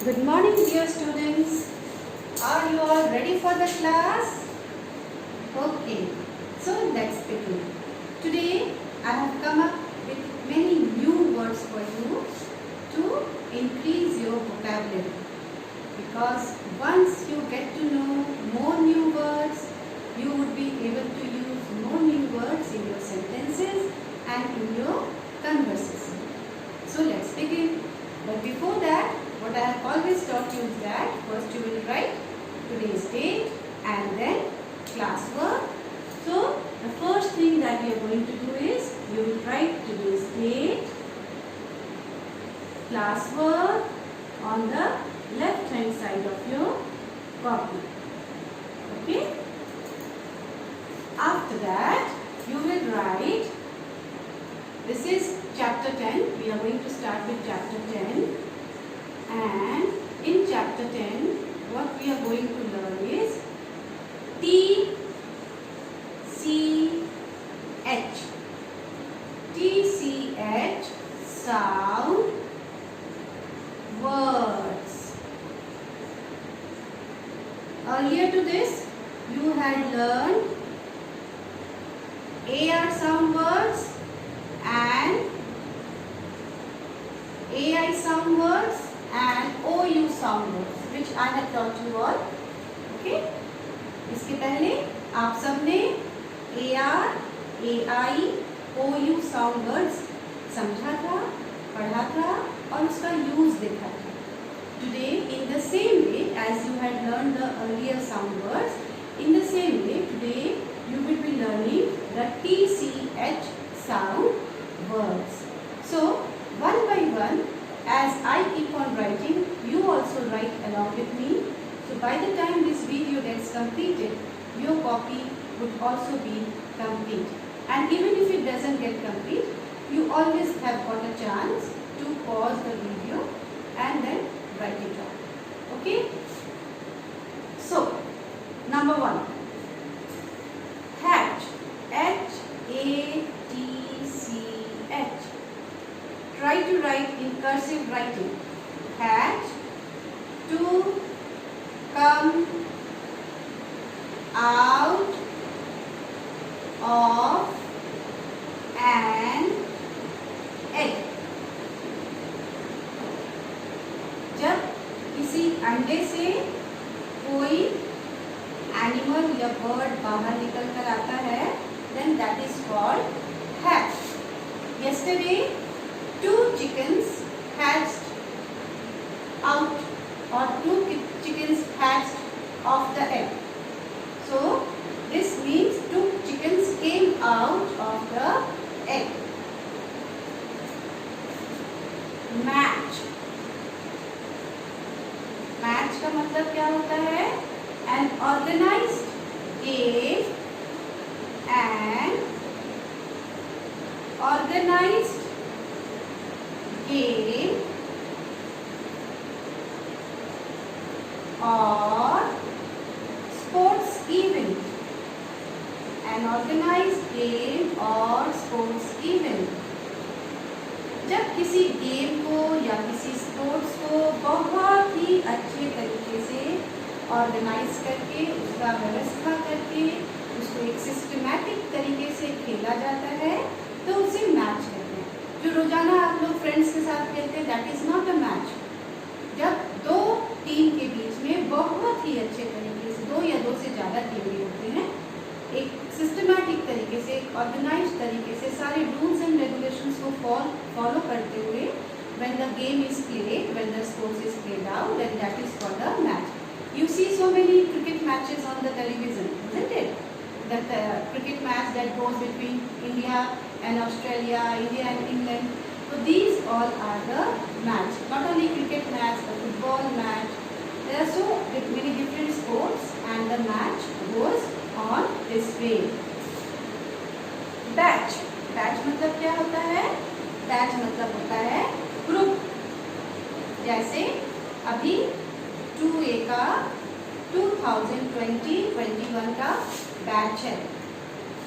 Good morning, dear students. Are you all ready for the class? Okay, so let's begin. Today I have come up with many new words for you to increase your vocabulary. Because once you get to know more new words, you would be able to use more new words in your sentences and in your conversation. So let's begin. But before that, what I have always taught you is that first you will write today's date and then class work. So the first thing that we are going to do is you will write today's date, class work on the left hand side of your copy. Okay? After that you will write, this is chapter 10. We are going to start with chapter 10. And in chapter 10, what we are going to learn is T, C, H. T, C, H, sound words. Earlier to this, you had learned AR sound words and AI sound words and OU sound words, which I have taught you all. Okay? इसके पहले आप सबने AR, AI, OU sound words समझा था, पढ़ा था और उसका यूज देखा था. Today, in the same way as you had learned the earlier sound words, in the same way today you will be learning the TCH sound words. So one by one, as I keep on writing, you also write along with me. So by the time this video gets completed, your copy would also be complete. And even if it doesn't get complete, you always have got a chance to pause the video and then write it out. Okay? So, number 1. Hatch. Hatch. Try to write in cursive writing. Hatch, to come out of an egg. जब किसी अंडे से कोई animal या bird बाहर निकल कर आता है, then that is called hatch. Yesterday, 2 chickens hatched out, or 2 chickens hatched off the egg. So this means 2 chickens came out of the egg. Match. Match का मतलब क्या होता है? An organized game and organized game or sports event. An organized game or sports event. जब किसी game को या किसी स्पोर्ट्स को बहुत ही अच्छे तरीके से ऑर्गेनाइज करके, उसका व्यवस्था करके, उसको एक सिस्टमैटिक तरीके से खेला जाता है, तो उसे मैच कहते हैं. जो रोजाना आप लोग फ्रेंड्स के साथ खेलते हैं, that is not a match. जब 2 टीम के बीच में बहुत ही अच्छे तरीके से 2 या 2 से ज़्यादा टीमें होते हैं, एक सिस्टमैटिक तरीके से, एक ऑर्गेनाइज तरीके से सारे रूल्स एंड रेगुलेशंस को फॉलो करते हुए when the game is played, when the sports is played out, then that is called a match. You see so many cricket matches on the television, isn't it? That cricket match that goes between India and Australia, India and England. So these all are the match. Not only cricket match, the football match. There are so many different sports and the match goes on this way. Batch. Batch मतलब क्या होता है? Batch मतलब होता है group. जैसे अभी 2A का 2020-21 का बैच है.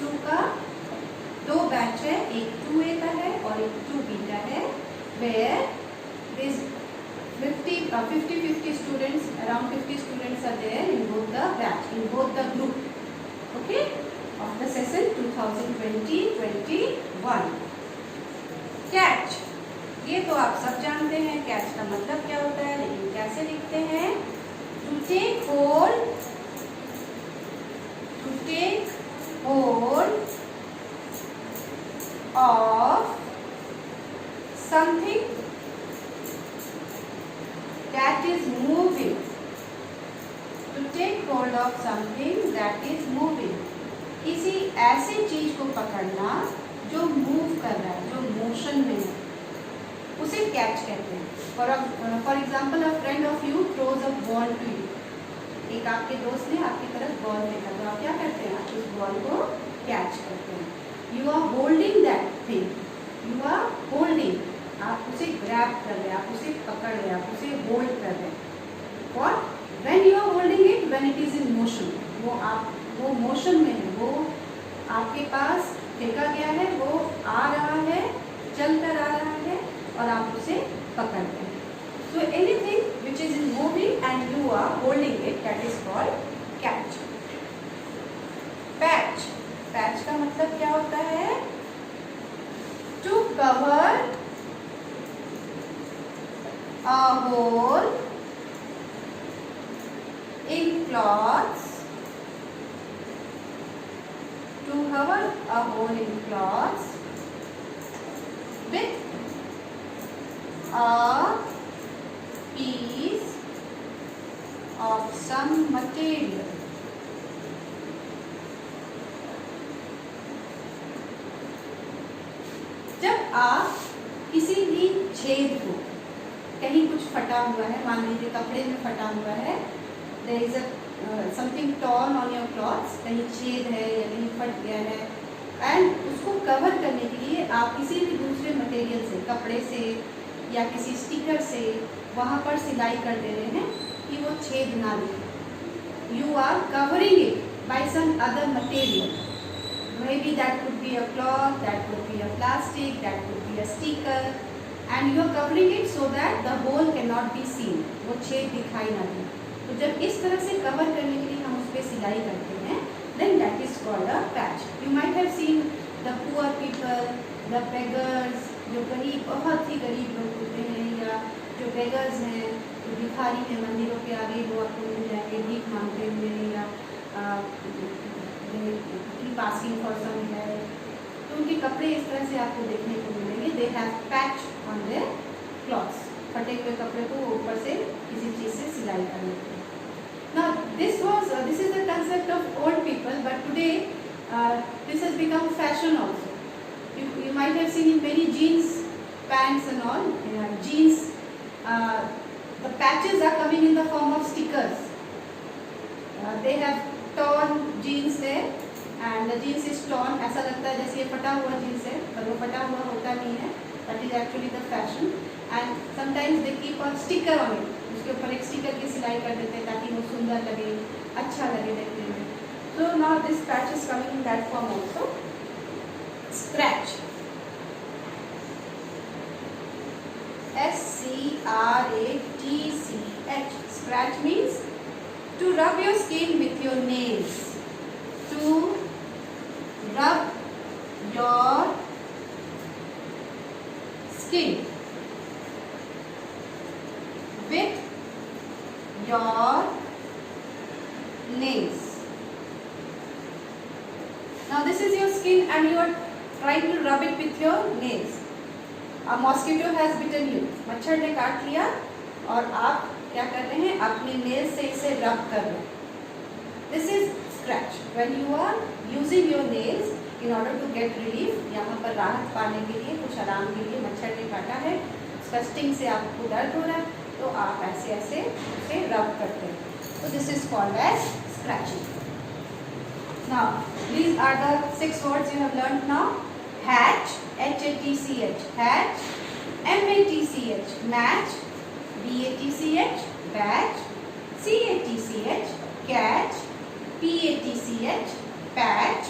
2 का 2 बैच है, एक 2A का है और एक 2B का है. where this 50 students, around 50 students are there in both the batch, in both the group, okay, of the session 2020-21. Catch, ये तो आप सब जानते हैं कैच का मतलब क्या होता है, लेकिन कैसे लिखते हैं? To take hold of something that is moving. To take hold of something that is moving. किसी ऐसी चीज को पकड़ना जो मूव कर रहा है, जो मोशन में है, उसे कैच कहते हैं. For example, a friend of you throws a ball to you. एक आपके दोस्त ने आपकी तरफ बॉल फेंका, तो आप क्या करते हैं? आप उस बॉल को कैच करते हैं. You are holding that thing. You are holding, आप उसे ग्रैब कर रहे हैं, आप उसे पकड़ रहे हैं, आप उसे होल्ड कर रहे हैं. What? When you are holding it, when it is in motion. वो मोशन में है, वो आपके पास फेंका गया है, वो आ रहा है, चल कर आ रहा है, और आप उसे पकड़ते हैं. So anything which is in moving and you are holding it, that is called catch. Patch. Patch का मतलब क्या होता है? To cover a hole in cloths. To cover a hole in cloths with a piece of some material. जब आप किसी भी छेद को, कहीं कुछ फटा हुआ है, मान लीजिए कपड़े में फटा हुआ है, there is a something torn on your clothes, कहीं छेद है या कहीं फट गया है, एंड उसको कवर करने के लिए आप किसी भी दूसरे मटेरियल से, कपड़े से या किसी स्टिकर से वहाँ पर सिलाई कर दे रहे हैं कि वो छेद ना दिखे. You are covering it by some other material. Maybe that could be a cloth, that could be a plastic, that could be a sticker, and you are covering it so that the hole cannot be seen. वो छेद दिखाई ना दे. तो जब इस तरह से cover करने के लिए हम उस पर सिलाई करते हैं, then that is called a patch. You might have seen the poor people, the beggars, जो गरीब, बहुत ही गरीब लोग होते हैं, या जो beggars हैं, जो भिखारी हैं, मंदिरों के आगे वो आपको मिल जाएंगे भीख मांगते हुए, या पासिंग फॉर सम है, तो उनके कपड़े इस तरह से आपको देखने को मिलेंगे. They have patch on their clothes. फटे हुए कपड़े को ऊपर से किसी चीज से सिलाई कर लेते हैं. Now this is the concept of old people, but today this has become fashion also. You might have seen in many jeans pants and all, jeans, the patches are coming in the form of stickers. They have torn jeans there, and the jeans is torn. ऐसा लगता है जैसे ये फटा हुआ jeans है, पर वो फटा हुआ होता नहीं है. That is actually the fashion. And sometimes they keep a sticker on it. उसके ऊपर एक स्टिकर की सिलाई कर देते हैं ताकि वो सुंदर लगे, अच्छा लगे देखने में. So now this patch is coming in that form also. Scratch. S-C-R-A-T-C-H. Scratch means to rub your skin with your nails. To rub your skin with your nails. Now this is your skin and you are trying to rub it with your nails. A mosquito has bitten you. मच्छर ने काट लिया और आप क्या कर रहे हैं? अपने नेल से इसे रब कर रहे हैं. This is scratch. When you are using your nails in order to get relief, यहाँ पर राहत पाने के लिए, कुछ आराम के लिए, मच्छर ने काटा है, उसका स्टिंग से आपको दर्द हो रहा है, तो आप ऐसे ऐसे उसे रब करते हैं. So this is called as scratching. Now these are the 6 words you have learned now. Hatch, H-A-T-C-H, hatch. M-A-T-C-H, match. B-A-T-C-H, batch. C-A-T-C-H, catch. P-A-T-C-H, patch.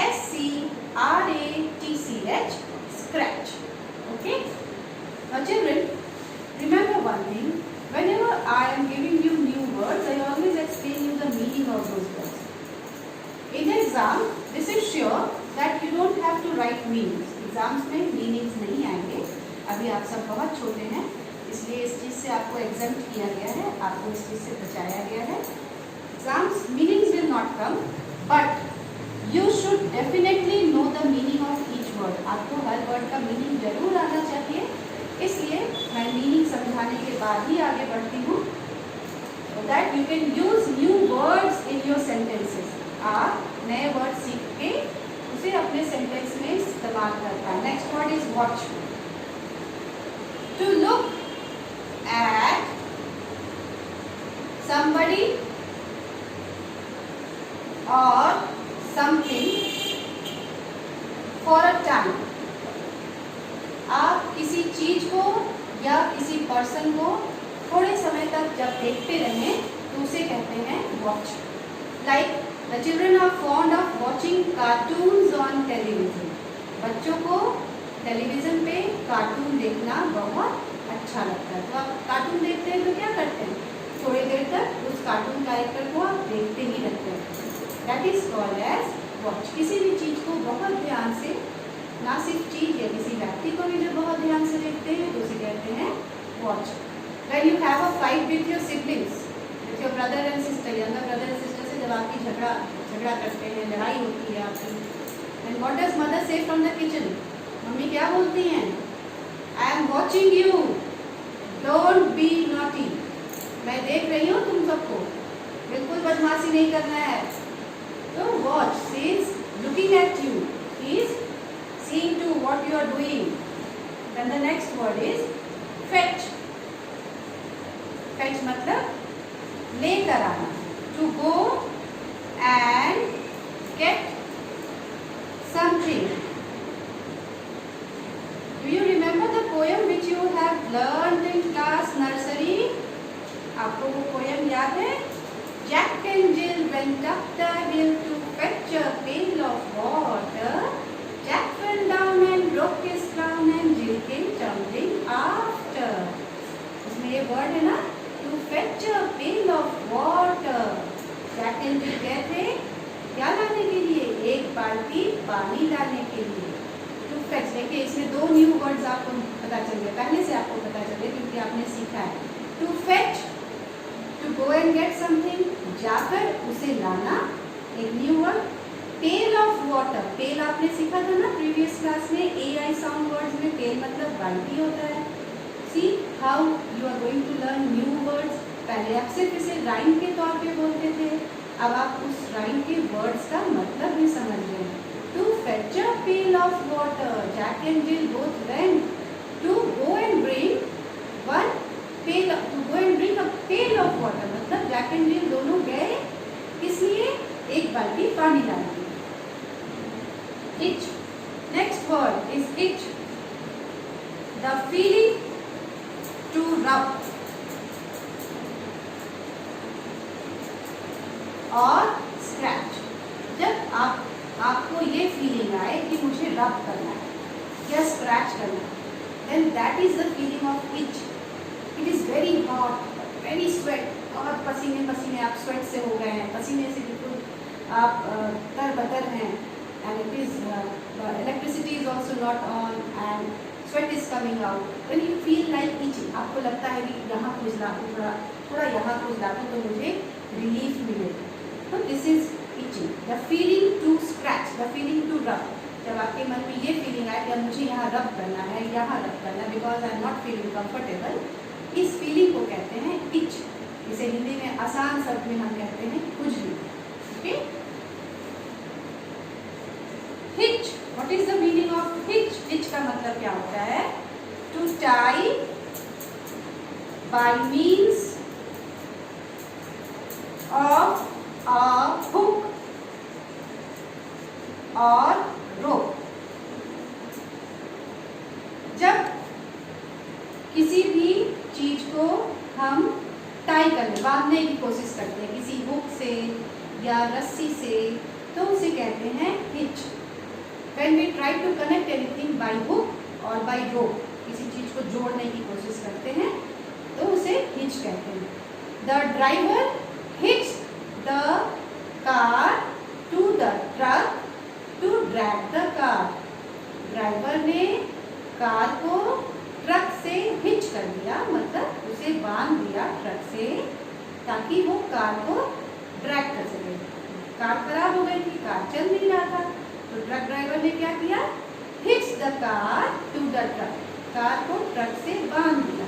S-C-R-A-T-C-H, scratch. Okay? Now children, remember one से आपको exempt किया गया है, आपको इस चीज से बचाया गया है। Exams meanings will not come, but you should definitely know the meaning of each word. आपको हर वर्ड का मीनिंग जरूर आना चाहिए, इसलिए मैं मीनिंग समझाने के बाद ही आगे बढ़ती हूँ, that you can use new words in your sentences. आप नए वर्ड सीख के उसे अपने सेंटेंस में इस्तेमाल करता है। Next word is watch. To look at somebody or something for a time। आप किसी चीज को या किसी पर्सन को थोड़े समय तक जब देखते रहें तो उसे कहते हैं watch. Like the children are fond of watching cartoons on television. बच्चों को टेलीविजन पे कार्टून देखना बहुत अच्छा लगता है। तो आप कार्टून देखते हैं तो क्या करते हैं, थोड़ी देर तक उस कार्टून कैरेक्टर को आप देखते ही रहते हैं। That is called as watch. किसी भी चीज को बहुत ध्यान से, ना सिर्फ चीज या किसी व्यक्ति को भी जब बहुत ध्यान से देखते हैं तो उसे कहते हैं watch. When you have a fight with your siblings, with your brother and sister, younger brother and sister से जब आपकी झगड़ा करते हैं, लड़ाई होती है आपकी, एंड व्हाट डज मदर से फ्रॉम द किचन? मम्मी क्या बोलती हैं? I am watching you, don't be naughty. मैं देख रही हूँ तुम सबको, बिल्कुल बदमाशी नहीं करना है। तो watch means looking at you, is seeing to what you are doing. Then the next word is fetch. Fetch मतलब लेकर आना, to go and get something. Do you remember the poem which you have learned in class nursery? आपको वो poem याद है? Jack and Jill went up the hill to fetch a pail of water. Jack fell down and broke his crown and Jill came tumbling after. इसमें ये word है ना, to fetch a pail of water. Jack and Jill गए थे क्या लाने के लिए? एक बाल्टी पानी लाने के लिए। To fetch, देखिए इसमें दो न्यू वर्ड्स आपको पता चल गए, पहले से आपको पता चल गए क्योंकि आपने सीखा है। To fetch, to go and get something, जाकर उसे लाना, एक new word. Pail of water, pail आपने सीखा था ना प्रीवियस क्लास में, AI साउंड वर्ड्स में पेल मतलब बाल्टी होता है। See how you are going to learn new words. पहले आप सिर्फ इसे राइम के तौर पे बोलते थे, अब आप उस राइम के वर्ड्स का मतलब भी समझ रहे हैं। To fetch a pail of water, Jack and Jill both went to go and bring one pail, to go and bring a pail of water मतलब जैक एंड जिल दोनों गए किस लिए? एक बाल्टी पानी लाने। Itch. Next word is itch. The feeling to rub और scratch. जब आपको ये फीलिंग आए कि मुझे रब करना है या स्क्रैच करना है, then that is the feeling of itch. It is very hot, very sweat, और पसीने आप स्वेट से हो गए हैं, पसीने से बिल्कुल आप तरबतर हैं, and it is the electricity is also not on and sweat is coming out. When you feel like itching, आपको लगता है कि यहाँ खुजला, थोड़ा यहाँ खुजला तो मुझे रिलीफ मिलेगा। तो this is itching. The feeling to scratch, the feeling to rub. जब आपके मन में ये फीलिंग आए कि मुझे यहाँ रब करना है, यहाँ रब करना है, because I am not feeling comfortable, इस फीलिंग को कहते हैं इच। इसे हिंदी में आसान शब्द में हम कहते हैं खुजली। Okay, hitch. What is the meaning of hitch? Hitch का मतलब क्या होता है? To tie by means of a hook और rope। जब किसी भी चीज को हम टाई करने, बांधने की कोशिश करते हैं किसी हुक से या रस्सी से, तो उसे कहते हैं hitch. When we try to connect anything by hook or by rope, किसी चीज को जोड़ने की कोशिश करते हैं तो उसे हिच कहते हैं। The driver hitched the car to the truck to drag the car। Driver ने कार को ट्रक से हिच कर दिया, मतलब उसे बांध दिया ट्रक से, ताकि वो कार को ड्रैग कर सके। कार खराब हो गई थी, कार चल नहीं रहा था, तो ट्रक ड्राइवर ने क्या किया, hits the car to the truck, car को ट्रक से बांध दिया,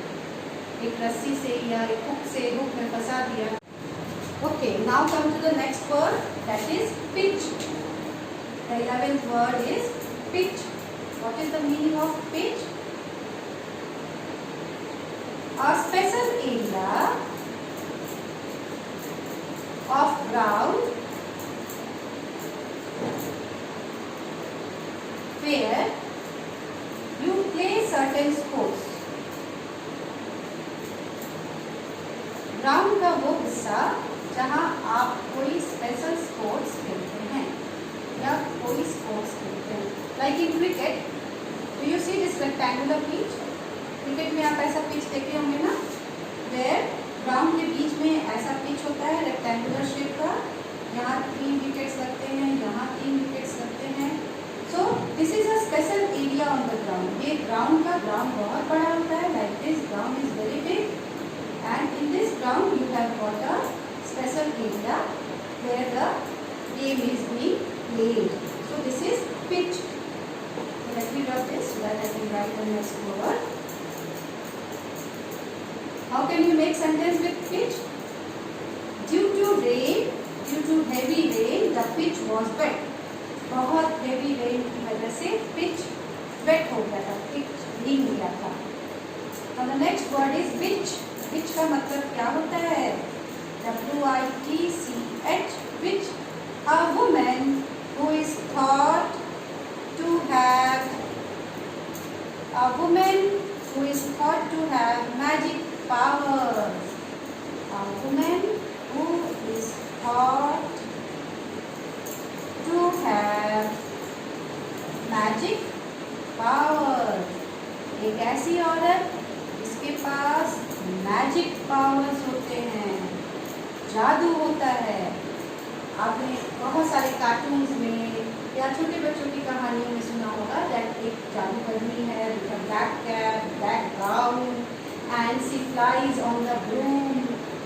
एक रस्सी से या एक हुक में फंसा दिया। Okay, now come to the next word, that is pitch. The 11th word is pitch. What is the meaning of pitch? A special area of ground where you play certain sports. Ground का वो हिस्सा जहाँ आप कोई special sports खेलते हैं या कोई स्पोर्ट्स खेलते हैं, like in cricket, do you see this rectangular pitch? Cricket में आप ऐसा पिच देखे होंगे ना, वेयर ग्राउंड के बीच में ऐसा पिच होता है रेक्टेंगुलर शेप का, यहाँ 3 विकेट्स लगते हैं, यहाँ 3 विकेट्स लगते हैं। So this is a special area on the ground. ये ग्राउंड बहुत बड़ा होता है, like this ground is very big, and in this ground you have got a special area where the game is being played. So this is pitch. Let me write this so that I can write the next word. How can you make sentence with pitch? Due to heavy rain, the pitch was wet. बहुत heavy rain की वजह से pitch wet हो गया था, pitch भीग गया था। Now the next word is witch. Witch का मतलब क्या होता है? W-I-T-C-H, witch, a woman who is thought to have magic powers. A woman who is thought to have magic powers. एक ऐसी औरत जिसके पास मैजिक पावर्स होते हैं, जादू होता है। आपने बहुत सारे कार्टून्स में या छोटे बच्चों की कहानियों में सुना होगा दैट एक जादूगरनी है with a black cap, black gown, and she flies on the broom,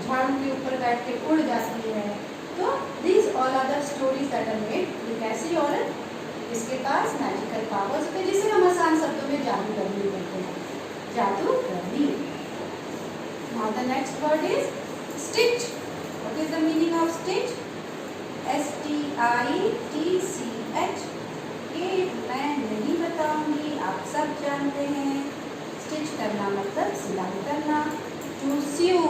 झाड़ू के ऊपर बैठ के उड़ जाती है। तो these all are the stories that are made. एक ऐसी औरत जिसके पास मैजिकल पावर्स होते हैं, जिसे हम आसान शब्दों में जादूगरनी कहते हैं, जादूगरनी। Now the next word is stitch. What is the meaning of stitch? STITCH। ये मैं नहीं बताऊंगी, आप सब जानते हैं। स्टिच करना मतलब सिलाई करना, टू सीव,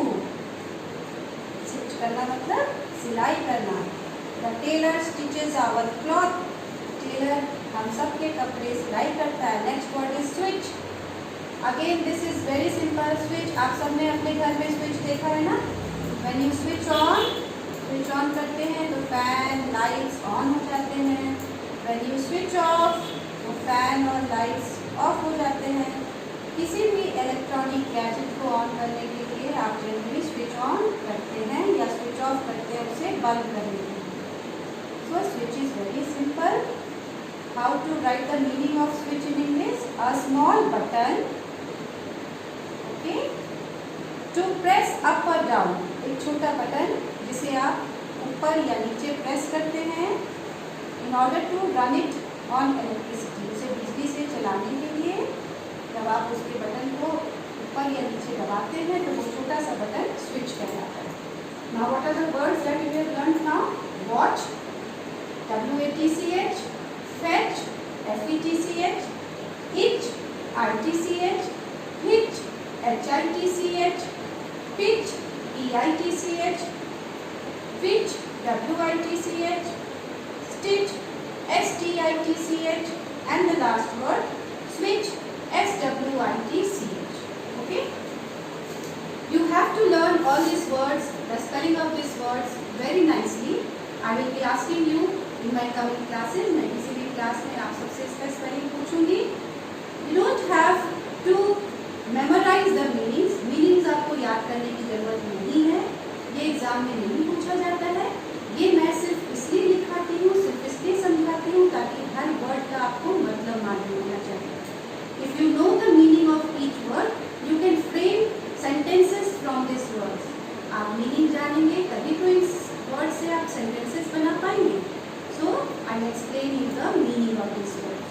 स्टिच करना मतलब सिलाई करना। The tailor stitches our cloth. Tailor हम सब के कपड़े सिलाई करता है। Next word is switch. Again this is very simple. Switch, आप सबने अपने घर में स्विच देखा है ना, व्हेन यू स्विच ऑन करते हैं तो फैन लाइट्स ऑन हो जाते हैं, व्हेन यू स्विच ऑफ तो फैन और लाइट्स ऑफ हो जाते हैं। किसी भी इलेक्ट्रॉनिक गैजेट को ऑन करने के लिए आप जनरली स्विच ऑन करते हैं या स्विच ऑफ करते हैं, उसे बंद कर देते हैं। So switch is very simple. How to write the meaning of switch in English? A small button, okay, to press up और डाउन, एक छोटा बटन जिसे आप ऊपर या नीचे प्रेस करते हैं, in order to run it on electricity, उसे बिजली से चलाने के लिए जब आप उसके बटन को ऊपर या नीचे दबाते हैं तो वो छोटा सा बटन स्विच कहलाता है। Now what are the words that you have learned now? Watch, WATCH, fetch, FETCH, itch, ITCH, hitch, HITCH, pitch, PITCH, pitch, WITCH, stitch, STITCH, and the last word switch, SWITCH. Okay, you have to learn all these words, the spelling of these words very nicely. I will be asking you in my coming classes. मैं किसी भी class में आप सबसे इसका spelling पूछूंगी। You don't have to memorize the meanings. meanings आपको याद करने की जरूरत नहीं है, ये एग्जाम में नहीं पूछा जाता है। ये मैं सिर्फ इसलिए लिखाती हूँ, सिर्फ इसलिए समझाती हूँ ताकि हर वर्ड का आपको मतलब मालूम होना चाहिए। If you know the meaning of each word, जानेंगे तभी तो इस वर्ड से आप सेंटेंसेस बना पाएंगे. So I explain you the meaning of this word.